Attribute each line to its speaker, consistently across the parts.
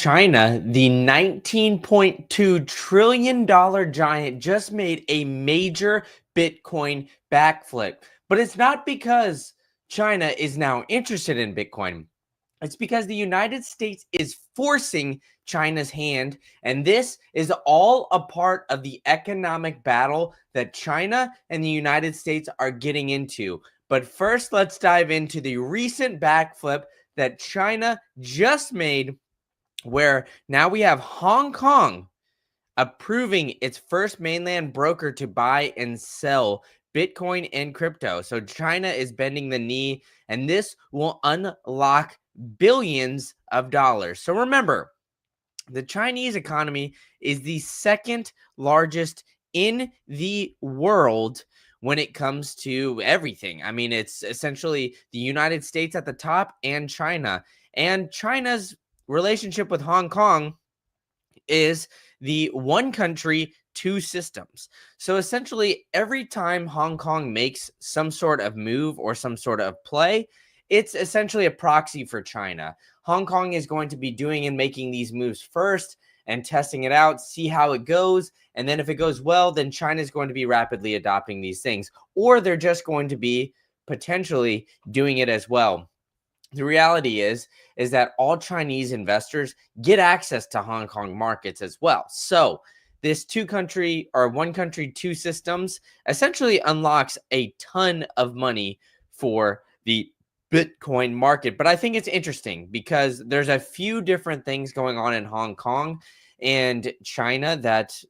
Speaker 1: China, the $19.2 trillion giant, just made a major Bitcoin backflip. But it's not because China is now interested in Bitcoin. It's because the United States is forcing China's hand, and this is all a part of the economic battle that China and the United States are getting into. But first, let's dive into the recent backflip that China just made, where now we have Hong Kong approving its first mainland broker to buy and sell Bitcoin and crypto. So China is bending the knee, and this will unlock billions of dollars. So remember, the Chinese economy is the second largest in the world when it comes to everything. I mean, it's essentially the United States at the top and China. And China's relationship with Hong Kong is the one country, two systems. So essentially, every time Hong Kong makes some sort of move or some sort of play, it's essentially a proxy for China. Hong Kong is going to be doing and making these moves first and testing it out, see how it goes. And then if it goes well, then China is going to be rapidly adopting these things, or they're just going to be potentially doing it as well. The reality is that all Chinese investors get access to Hong Kong markets as well. So this one country, two systems essentially unlocks a ton of money for the Bitcoin market. But I think it's interesting because there's a few different things going on in Hong Kong and China that,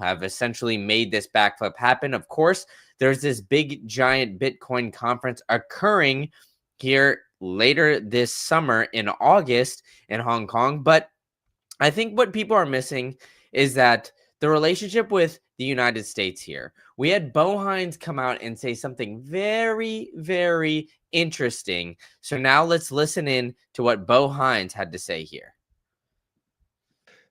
Speaker 1: have essentially made this backflip happen. Of course, there's this big giant Bitcoin conference occurring here later this summer in August in Hong Kong. But I think what people are missing is that the relationship with the United States here. We had Bo Hines come out and say something very, very interesting. So now let's listen in to what Bo Hines had to say here.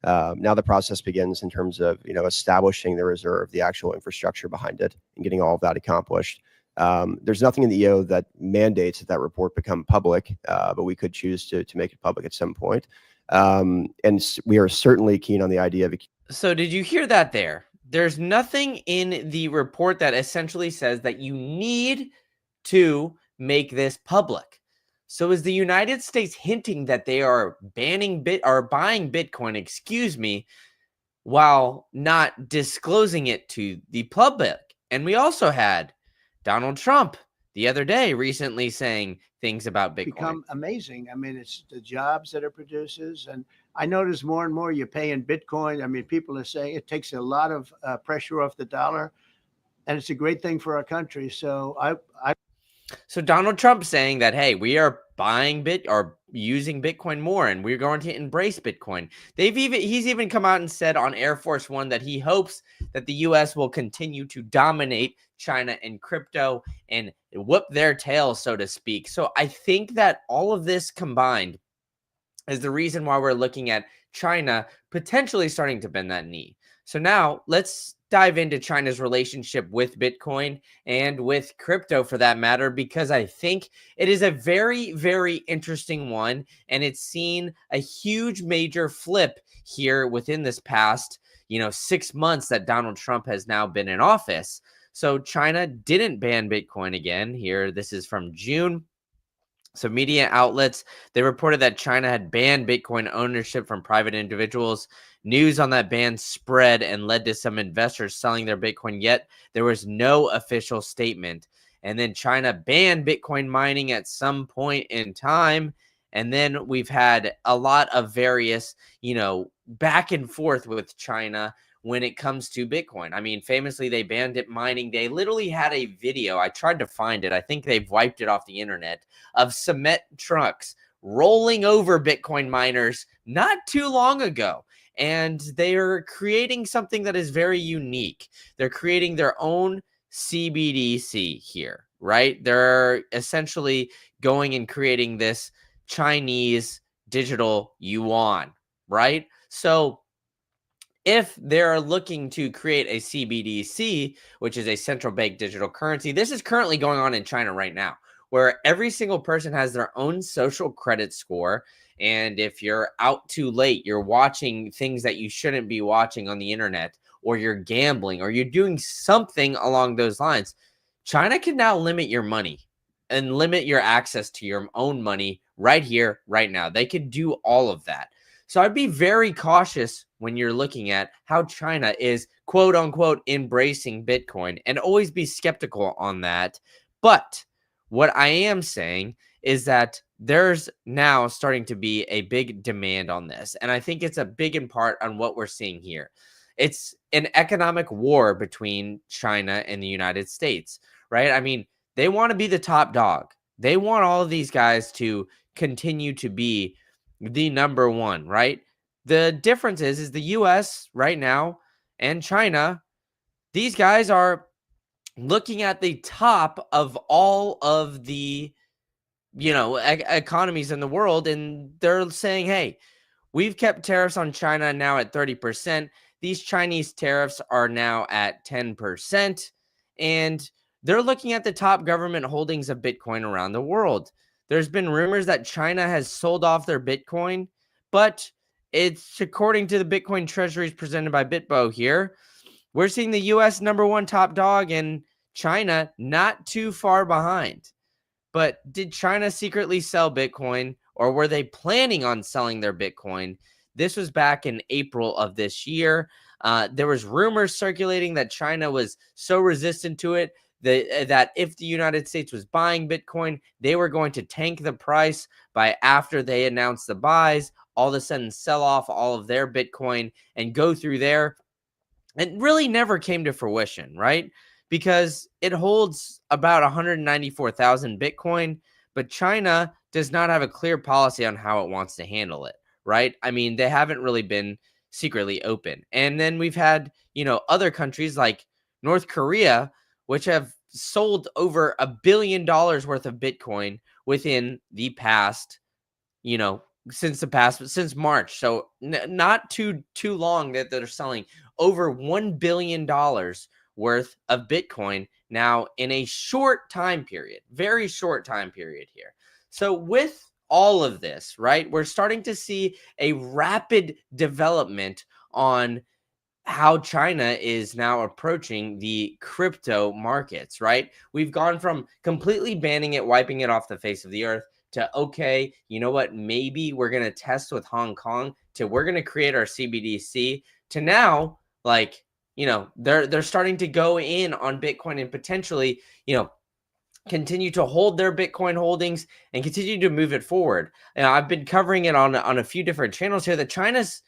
Speaker 2: Now the process begins in terms of establishing the reserve, the actual infrastructure behind it, and getting all of that accomplished. There's nothing in the EO that mandates that report become public, but we could choose to make it public at some point. And we are certainly keen on the idea of.
Speaker 1: So did you hear that there? There's nothing in the report that essentially says that you need to make this public. So is the United States hinting that they are buying Bitcoin, while not disclosing it to the public? And we also had Donald Trump the other day recently saying things about Bitcoin.
Speaker 3: Become amazing. I mean, it's the jobs that it produces. And I notice more and more you pay in Bitcoin. I mean, people are saying it takes a lot of pressure off the dollar, and it's a great thing for our country. So
Speaker 1: So Donald Trump saying that, hey, we are buying using Bitcoin more, and we're going to embrace Bitcoin. He's even come out and said on Air Force One that he hopes that the U.S. will continue to dominate China in crypto and whoop their tail, so to speak. So I think that all of this combined is the reason why we're looking at China potentially starting to bend that knee. So now let's dive into China's relationship with Bitcoin and with crypto for that matter, because I think it is a very, very interesting one. And it's seen a huge major flip here within this past, 6 months that Donald Trump has now been in office. So China didn't ban Bitcoin again here. This is from June. So media outlets, they reported that China had banned Bitcoin ownership from private individuals. News on that ban spread and led to some investors selling their Bitcoin, yet there was no official statement. And then China banned Bitcoin mining at some point in time. And then we've had a lot of various, back and forth with China when it comes to Bitcoin. I mean, famously, they banned it mining. They literally had a video. I tried to find it. I think they've wiped it off the internet, of cement trucks rolling over Bitcoin miners not too long ago. And they are creating something that is very unique. They're creating their own CBDC here, right? They're essentially going and creating this Chinese digital yuan, right? So if they're looking to create a CBDC, which is a central bank digital currency, this is currently going on in China right now, where every single person has their own social credit score, And if you're out too late, you're watching things that you shouldn't be watching on the internet, or you're gambling, or you're doing something along those lines, China can now limit your money and limit your access to your own money right here, right now. They could do all of that. So I'd be very cautious when you're looking at how China is quote unquote embracing Bitcoin, and always be skeptical on that. But what I am saying is that there's now starting to be a big demand on this. And I think it's a big in part on what we're seeing here. It's an economic war between China and the United States, right? I mean, they want to be the top dog. They want all of these guys to continue to be the number one, right? The difference is the US right now and China, these guys are looking at the top of all of the, economies in the world, and they're saying, hey, we've kept tariffs on China now at 30%. These Chinese tariffs are now at 10%. And they're looking at the top government holdings of Bitcoin around the world. There's been rumors that China has sold off their Bitcoin, but it's according to the Bitcoin treasuries presented by BitBo here. We're seeing the US number one top dog and China not too far behind. But did China secretly sell Bitcoin, or were they planning on selling their Bitcoin? This was back in April of this year. There was rumors circulating that China was so resistant to it that if the United States was buying Bitcoin, they were going to tank the price by after they announced the buys, all of a sudden sell off all of their Bitcoin and go through there. It really never came to fruition, right? Because it holds about 194,000 Bitcoin, but China does not have a clear policy on how it wants to handle it, right? I mean, they haven't really been secretly open. And then we've had, other countries like North Korea, which have sold over $1 billion worth of Bitcoin within the past, since March. So not too long that they're selling over $1 billion worth of Bitcoin now in a short time period, very short time period here. So with all of this, right, we're starting to see a rapid development on how China is now approaching the crypto markets, right? We've gone from completely banning it, wiping it off the face of the earth, to, okay, you know what, maybe we're going to test with Hong Kong, to we're going to create our CBDC, to now, like, they're starting to go in on Bitcoin and potentially, continue to hold their Bitcoin holdings and continue to move it forward. And I've been covering it on a few different channels here that China's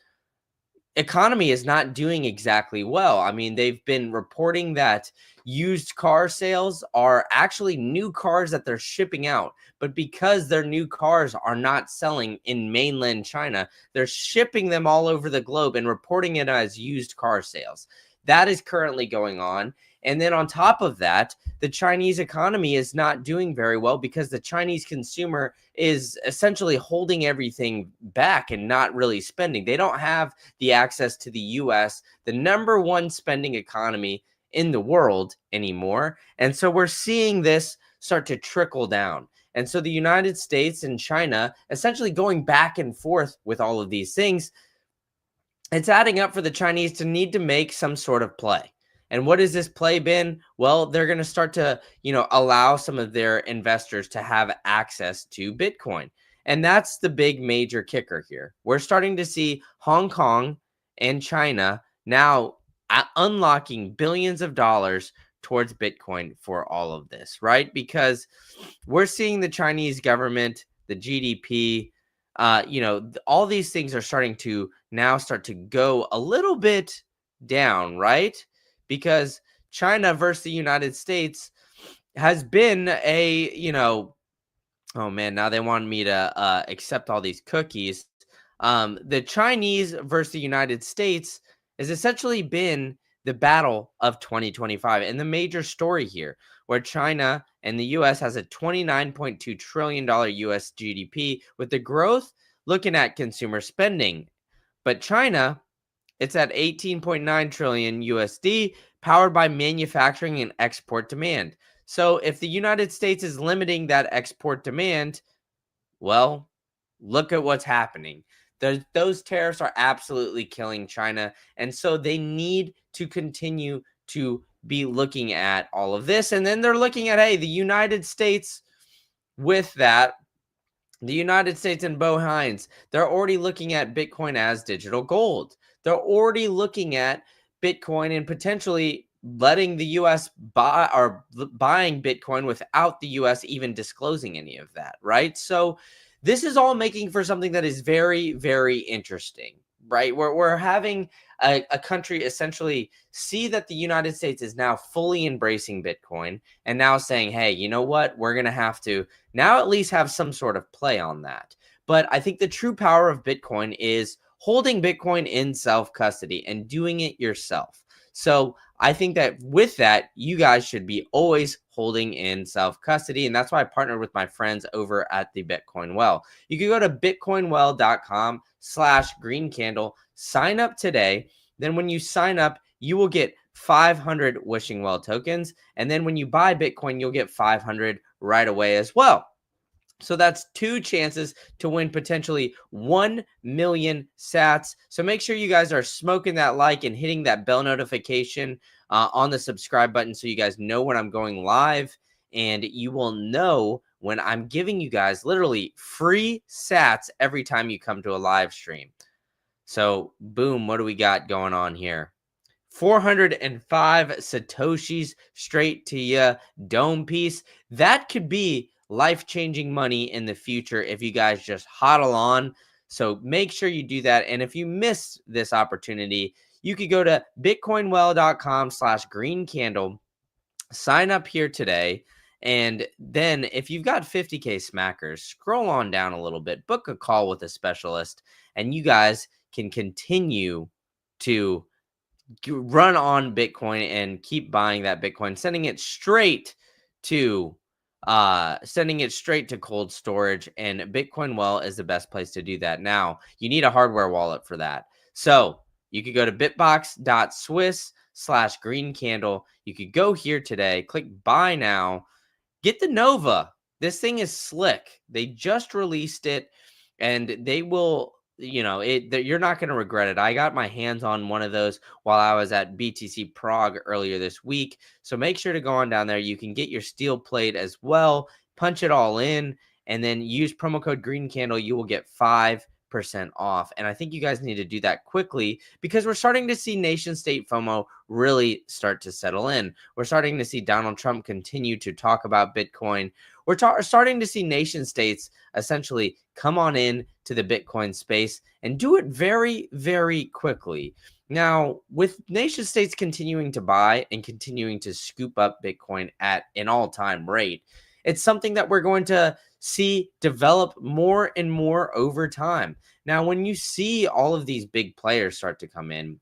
Speaker 1: economy is not doing exactly well. I mean, they've been reporting that used car sales are actually new cars that they're shipping out. But because their new cars are not selling in mainland China, they're shipping them all over the globe and reporting it as used car sales. That is currently going on. And then on top of that, the Chinese economy is not doing very well because the Chinese consumer is essentially holding everything back and not really spending. They don't have the access to the US, the number one spending economy in the world anymore. And so we're seeing this start to trickle down. And so the United States and China essentially going back and forth with all of these things, it's adding up for the Chinese to need to make some sort of play. And what has this play been? Well, they're going to start to, allow some of their investors to have access to Bitcoin. And that's the big major kicker here. We're starting to see Hong Kong and China now unlocking billions of dollars towards Bitcoin for all of this, right? Because we're seeing the Chinese government, the GDP, all these things are starting to go a little bit down, right? Because China versus the United States has been oh man, now they want me to accept all these cookies. The Chinese versus the United States has essentially been the battle of 2025. And the major story here, where China and the US has a $29.2 trillion US GDP, with the growth looking at consumer spending. But China, it's at 18.9 trillion USD, powered by manufacturing and export demand. So if the United States is limiting that export demand, well, look at what's happening. Those tariffs are absolutely killing China. And so they need to continue to be looking at all of this. And then they're looking at, hey, the United States with that. The United States and Bo Hines, they're already looking at Bitcoin as digital gold. They're already looking at Bitcoin and potentially letting the US buy or buying Bitcoin without the US even disclosing any of that, right? So this is all making for something that is very, very interesting, right? We're having a country essentially see that the United States is now fully embracing Bitcoin and now saying, hey, you know what? We're going to have to now at least have some sort of play on that. But I think the true power of Bitcoin is holding Bitcoin in self-custody and doing it yourself. So I think that with that, you guys should be always holding in self-custody. And that's why I partnered with my friends over at the Bitcoin Well. You can go to bitcoinwell.com/greencandle, sign up today. Then when you sign up, you will get 500 wishing well tokens. And then when you buy Bitcoin, you'll get 500 right away as well. So that's 2 chances to win potentially 1 million sats. So make sure you guys are smoking that like and hitting that bell notification on the subscribe button so you guys know when I'm going live, and you will know when I'm giving you guys literally free sats every time you come to a live stream. So boom, what do we got going on here? 405 Satoshis straight to you, dome piece. That could be life-changing money in the future if you guys just hodl on. So make sure you do that. And if you miss this opportunity, you could go to bitcoinwell.com/greencandle, sign up here today. And then if you've got 50K smackers, scroll on down a little bit, book a call with a specialist, and you guys can continue to run on Bitcoin and keep buying that Bitcoin, sending it straight to cold storage. And Bitcoin Well is the best place to do that. Now, you need a hardware wallet for that. So you could go to bitbox.swiss/greencandle. You could go here today, click buy now, get the Nova. This thing is slick. They just released it, and they will, you're not going to regret it. I got my hands on one of those while I was at BTC Prague earlier this week. So make sure to go on down there. You can get your steel plate as well, punch it all in, and then use promo code Green Candle. You will get 5% off. And I think you guys need to do that quickly because we're starting to see nation state FOMO really start to settle in. We're starting to see Donald Trump continue to talk about Bitcoin. We're starting to see nation states essentially come on in to the Bitcoin space and do it very, very quickly. Now, with nation states continuing to buy and continuing to scoop up Bitcoin at an all-time rate, it's something that we're going to see develop more and more over time. Now, when you see all of these big players start to come in,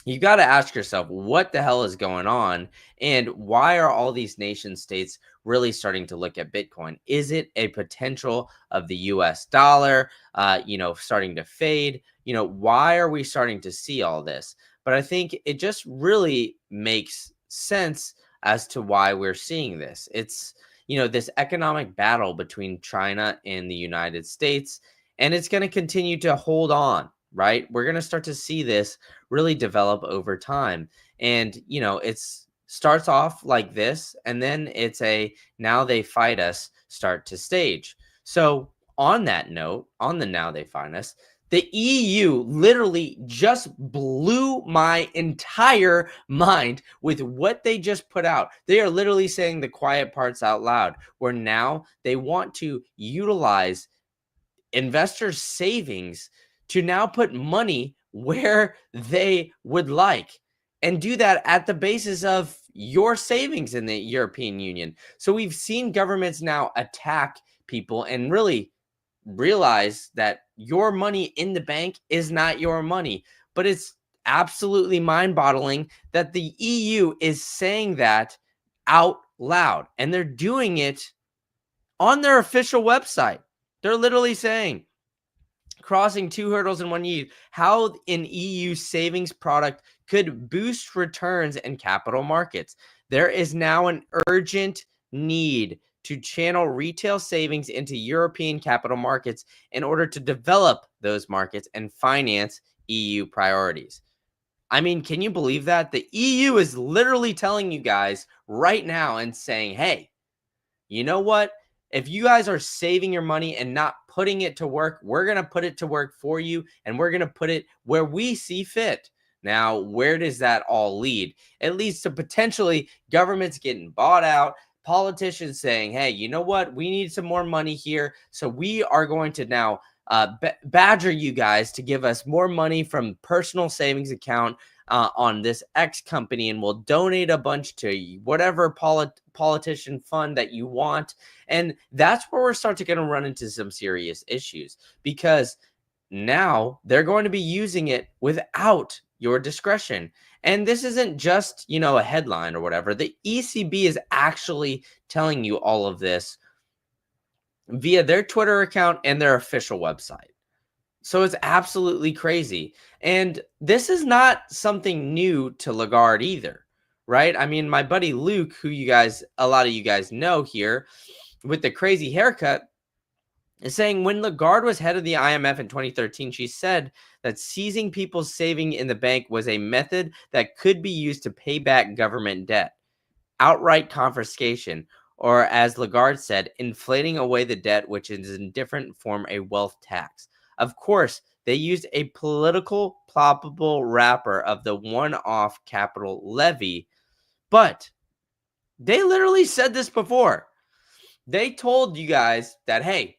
Speaker 1: you got to ask yourself, what the hell is going on? And why are all these nation states really starting to look at Bitcoin? Is it a potential of the US dollar, starting to fade? Why are we starting to see all this? But I think it just really makes sense as to why we're seeing this. It's, this economic battle between China and the United States, and it's going to continue to hold on. Right? We're going to start to see this really develop over time. And, it starts off like this, and then it's now they fight us start to stage. So on that note, on the now they fight us, the EU literally just blew my entire mind with what they just put out. They are literally saying the quiet parts out loud, where now they want to utilize investors' savings to now put money where they would like and do that at the basis of your savings in the European Union. So we've seen governments now attack people and really realize that your money in the bank is not your money. But it's absolutely mind-boggling that the EU is saying that out loud, and they're doing it on their official website. They're literally saying, crossing 2 hurdles in 1 year, how an EU savings product could boost returns in capital markets. There is now an urgent need to channel retail savings into European capital markets in order to develop those markets and finance EU priorities. I mean, can you believe that? The EU is literally telling you guys right now and saying, hey, you know what? If you guys are saving your money and not putting it to work, we're going to put it to work for you, and we're going to put it where we see fit. Now, where does that all lead? It leads to potentially governments getting bought out, politicians saying, hey, you know what? We need some more money here. So we are going to now badger you guys to give us more money from personal savings account on this X company, and we'll donate a bunch to whatever politician fund that you want. And that's where we're starting to run into some serious issues, because now they're going to be using it without your discretion. And this isn't just, a headline or whatever. The ECB is actually telling you all of this via their Twitter account and their official website. So it's absolutely crazy. And this is not something new to Lagarde either, right? I mean, my buddy Luke, who a lot of you guys know here, with the crazy haircut, is saying when Lagarde was head of the IMF in 2013, she said that seizing people's saving in the bank was a method that could be used to pay back government debt, outright confiscation, or as Lagarde said, inflating away the debt, which is in different form a wealth tax. Of course, they used a political palpable wrapper of the one-off capital levy, but they literally said this before. They told you guys that, hey,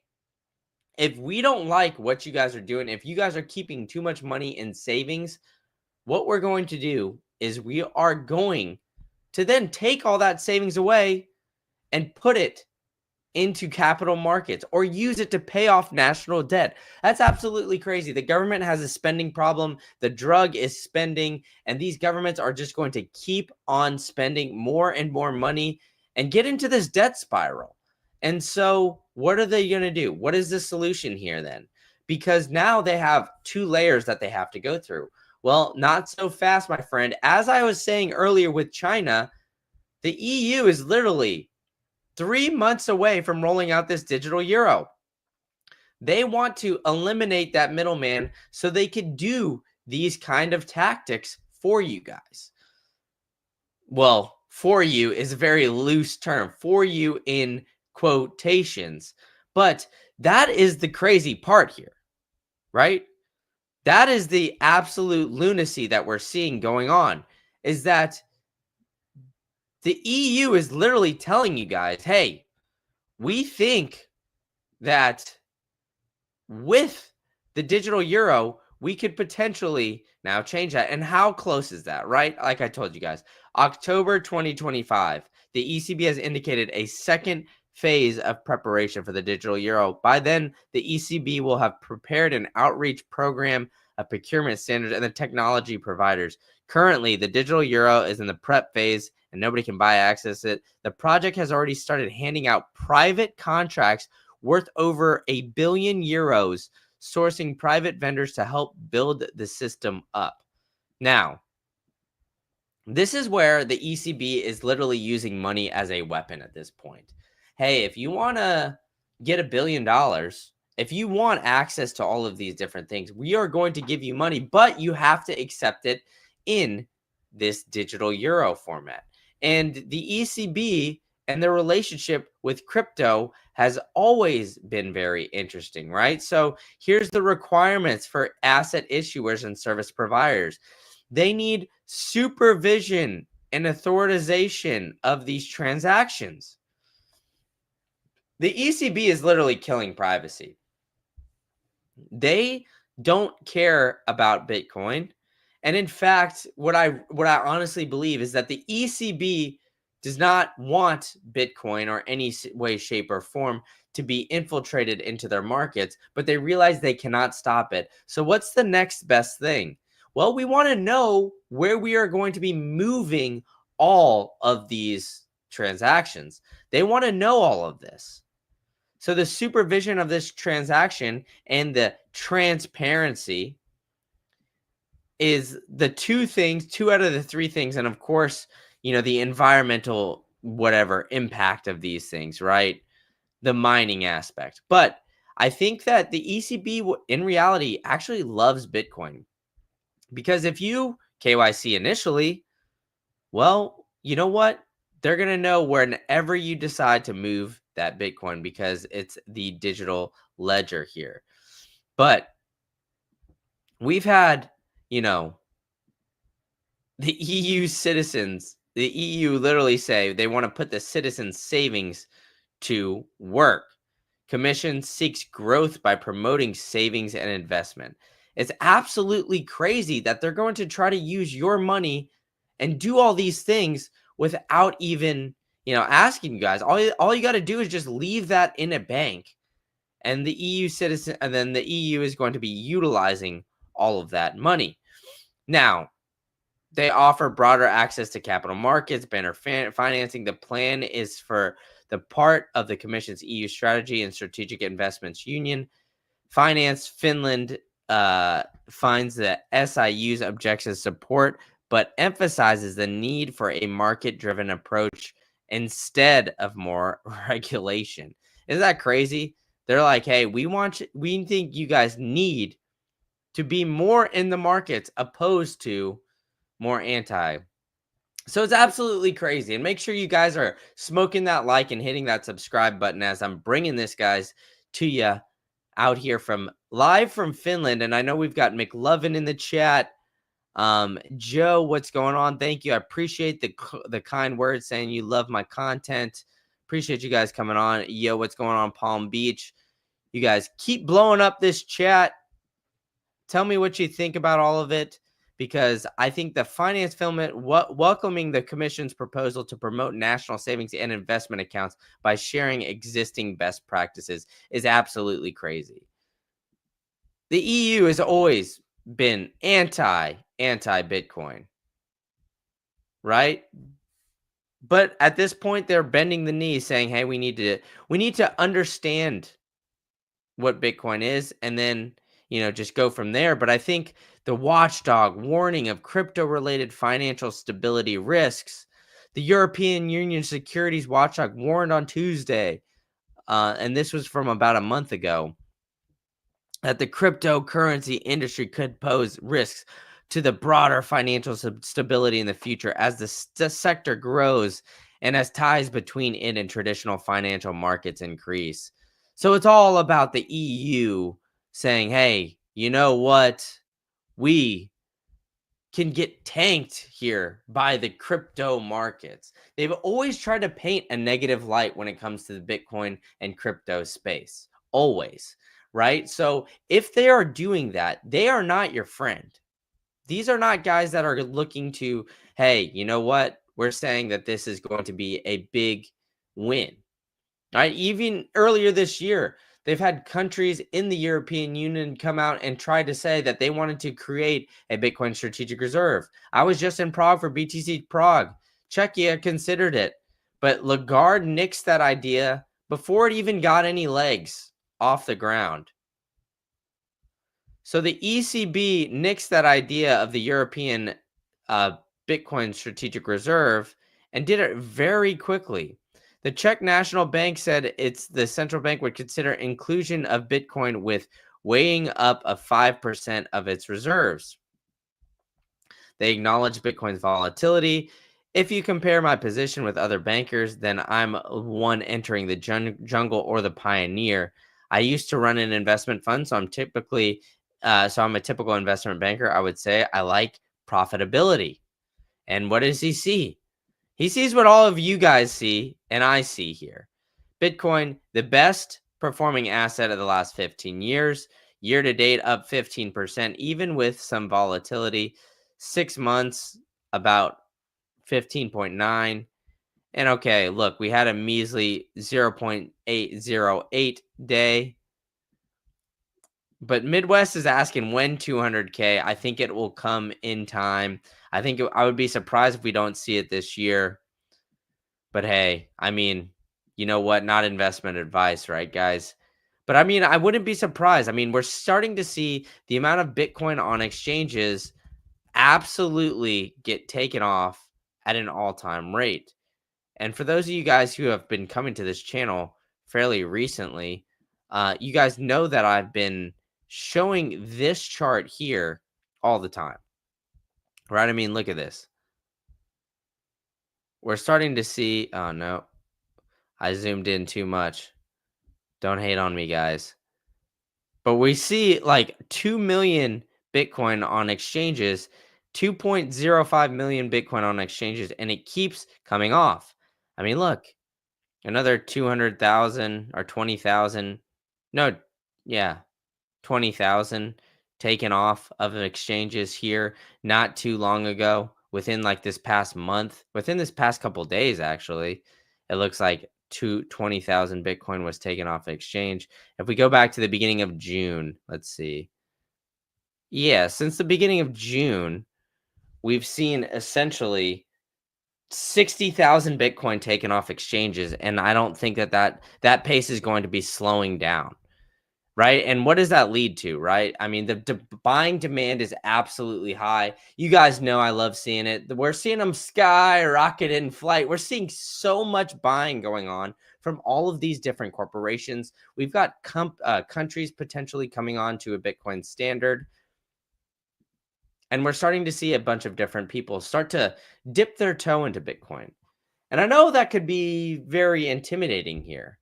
Speaker 1: if we don't like what you guys are doing, if you guys are keeping too much money in savings, what we're going to do is we are going to then take all that savings away and put it into capital markets or use it to pay off national debt. That's absolutely crazy. The government has a spending problem. The drug is spending, and these governments are just going to keep on spending more and more money and get into this debt spiral. And so what are they going to do? What is the solution here then? Because now they have two layers that they have to go through. Well, not so fast, my friend. As I was saying earlier with China, the EU is literally 3 months away from rolling out this digital euro. They want to eliminate that middleman so they could do these kind of tactics for you guys. Well, for you is a very loose term, for you in quotations. But that is the crazy part here, right? That is the absolute lunacy that we're seeing going on, is that the EU is literally telling you guys, hey, we think that with the digital euro, we could potentially now change that. And how close is that, right? Like I told you guys, October 2025, the ECB has indicated a second phase of preparation for the digital euro. By then, the ECB will have prepared an outreach program of procurement standards and the technology providers. Currently, the digital euro is in the prep phase and nobody can access it. The project has already started handing out private contracts worth over €1 billion, sourcing private vendors to help build the system up. Now, this is where the ECB is literally using money as a weapon at this point. Hey, if you want to get $1 billion, if you want access to all of these different things, we are going to give you money, but you have to accept it in this digital euro format. And the ECB and their relationship with crypto has always been very interesting, right? So here's the requirements for asset issuers and service providers. They need supervision and authorization of these transactions. The ECB is literally killing privacy. They don't care about Bitcoin. And in fact, what I honestly believe is that the ECB does not want Bitcoin or any way, shape, or form to be infiltrated into their markets, but they realize they cannot stop it. So what's the next best thing? Well, we want to know where we are going to be moving all of these transactions. They want to know all of this. So the supervision of this transaction and the transparency is the two out of the three things. And of course, the environmental whatever impact of these things, right? The mining aspect. But I think that the ECB in reality actually loves Bitcoin, because if you KYC initially, well, you know what? They're going to know whenever you decide to move that Bitcoin, because it's the digital ledger here. But we've had, you know, the EU citizens, the EU literally say they want to put the citizens' savings to work. Commission seeks growth by promoting savings and investment. It's absolutely crazy that they're going to try to use your money and do all these things without even, asking you guys. All you got to do is just leave that in a bank, and the EU citizen, and then the EU is going to be utilizing all of that money. Now, they offer broader access to capital markets, better financing. The plan is for the part of the Commission's EU strategy and strategic investments union. Finance Finland finds that SIU's objectives support, but emphasizes the need for a market-driven approach instead of more regulation. Isn't that crazy? They're like, hey, we think you guys need to be more in the markets opposed to more anti. So it's absolutely crazy. And make sure you guys are smoking that like and hitting that subscribe button as I'm bringing this, guys, to you out here live from Finland. And I know we've got McLovin in the chat. Joe, what's going on? Thank you. I appreciate the kind words saying you love my content. Appreciate you guys coming on. Yo, what's going on, Palm Beach? You guys keep blowing up this chat. Tell me what you think about all of it, because I think the Finance Finland welcoming the Commission's proposal to promote national savings and investment accounts by sharing existing best practices is absolutely crazy. The EU has always been anti-Bitcoin, right? But at this point, they're bending the knee, saying, "Hey, we need to understand what Bitcoin is, and then just go from there." But I think the watchdog warning of crypto-related financial stability risks, the European Union Securities Watchdog warned on Tuesday, and this was from about a month ago, that the cryptocurrency industry could pose risks to the broader financial stability in the future as the sector grows and as ties between it and traditional financial markets increase. So it's all about the EU saying, hey, you know what? We can get tanked here by the crypto markets. They've always tried to paint a negative light when it comes to the Bitcoin and crypto space. Always, right? So if they are doing that, they are not your friend. These are not guys that are looking to, hey, you know what? We're saying that this is going to be a big win. Right? Even earlier this year, they've had countries in the European Union come out and try to say that they wanted to create a Bitcoin strategic reserve. I was just in Prague for BTC Prague. Czechia considered it, but Lagarde nixed that idea before it even got any legs off the ground. So the ECB nixed that idea of the European Bitcoin strategic reserve and did it very quickly. The Czech National Bank said the central bank would consider inclusion of Bitcoin with weighing up of 5% of its reserves. They acknowledge Bitcoin's volatility. If you compare my position with other bankers, then I'm one entering the jungle or the pioneer. I used to run an investment fund, so I'm a typical investment banker. I would say I like profitability. And what does he see? He sees what all of you guys see and I see here. Bitcoin, the best performing asset of the last 15 years. Year to date, up 15%, even with some volatility. 6 months, about 15.9. And okay, look, we had a measly 0.808 day. But Midwest is asking when 200K. I think it will come in time. I think I would be surprised if we don't see it this year. But hey, I mean, you know what? Not investment advice, right, guys? But I mean, I wouldn't be surprised. I mean, we're starting to see the amount of Bitcoin on exchanges absolutely get taken off at an all-time rate. And for those of you guys who have been coming to this channel fairly recently, you guys know that I've been showing this chart here all the time, right? I mean, look at this. We're starting to see, oh no, I zoomed in too much. Don't hate on me, guys. But we see like 2 million Bitcoin on exchanges, 2.05 million Bitcoin on exchanges, and it keeps coming off. I mean, look, another 200,000 or 20,000. No, yeah, 20,000 taken off of exchanges here not too long ago, within like this past month, within this past couple days, actually. It looks like 20,000 Bitcoin was taken off exchange. If we go back to the beginning of June, let's see. Yeah, since the beginning of June, we've seen essentially 60,000 Bitcoin taken off exchanges, and I don't think that pace is going to be slowing down. Right. And what does that lead to? Right. I mean, the buying demand is absolutely high. You guys know I love seeing it. We're seeing them skyrocket in flight. We're seeing so much buying going on from all of these different corporations. We've got countries potentially coming on to a Bitcoin standard. And we're starting to see a bunch of different people start to dip their toe into Bitcoin. And I know that could be very intimidating here,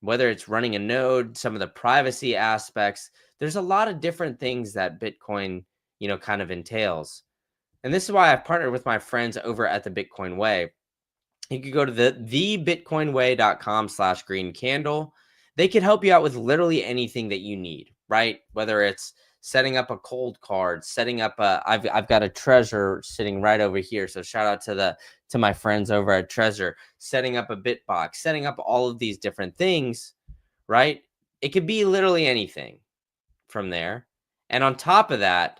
Speaker 1: whether it's running a node, some of the privacy aspects. There's a lot of different things that Bitcoin, kind of entails. And this is why I've partnered with my friends over at the Bitcoin Way. You could go to thebitcoinway.com/green candle. They could help you out with literally anything that you need, right? Whether it's setting up a cold card, setting up I've got a Treasure sitting right over here. So shout out to my friends over at Treasure, setting up a Bitbox, setting up all of these different things, right? It could be literally anything from there. And on top of that,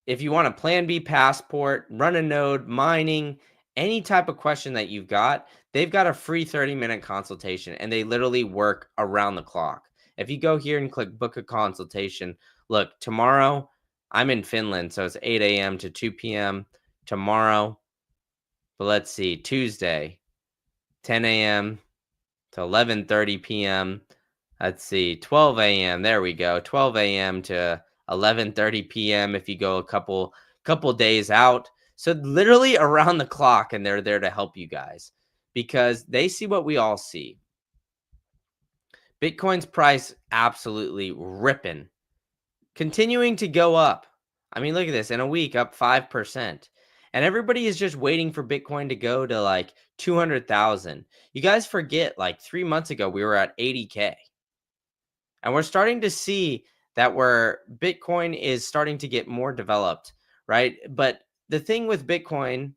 Speaker 1: if you want a Plan B passport, run a node, mining, any type of question that you've got, they've got a free 30-minute consultation, and they literally work around the clock. If you go here and click book a consultation, look, tomorrow I'm in Finland, so it's 8 a.m. to 2 p.m. tomorrow. But let's see, Tuesday, 10 a.m. to 11:30 p.m. Let's see, 12 a.m. There we go, 12 a.m. to 11:30 p.m. if you go a couple days out. So literally around the clock, and they're there to help you guys because they see what we all see. Bitcoin's price absolutely ripping, continuing to go up. I mean, look at this, in a week up 5%. And everybody is just waiting for Bitcoin to go to like 200,000. You guys forget, like 3 months ago, we were at 80K. And we're starting to see that where Bitcoin is starting to get more developed, right? But the thing with Bitcoin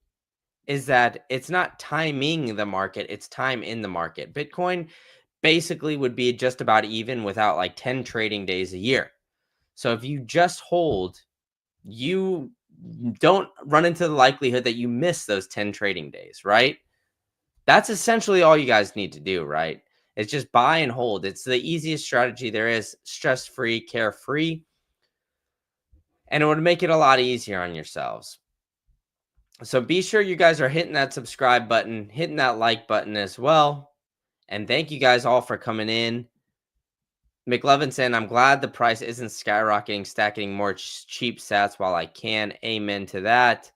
Speaker 1: is that it's not timing the market, it's time in the market. Bitcoin basically would be just about even without like 10 trading days a year. So if you just hold, you don't run into the likelihood that you miss those 10 trading days, right? That's essentially all you guys need to do, right? It's just buy and hold. It's the easiest strategy there is, stress-free, carefree, and it would make it a lot easier on yourselves. So be sure you guys are hitting that subscribe button, hitting that like button as well. And thank you guys all for coming in. McLovin saying, I'm glad the price isn't skyrocketing, stacking more cheap sats while I can. Amen to that.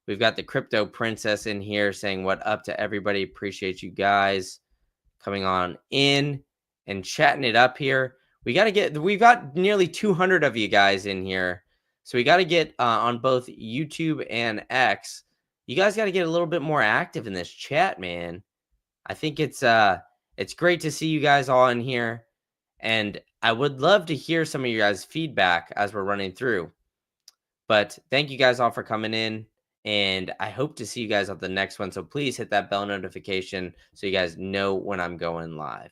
Speaker 1: We've got the Crypto Princess in here saying, what up to everybody? Appreciate you guys coming on in and chatting it up here. We've got nearly 200 of you guys in here. So we got to get on both YouTube and X. You guys got to get a little bit more active in this chat, man. I think it's great to see you guys all in here. And I would love to hear some of your guys' feedback as we're running through. But thank you guys all for coming in. And I hope to see you guys on the next one. So please hit that bell notification so you guys know when I'm going live.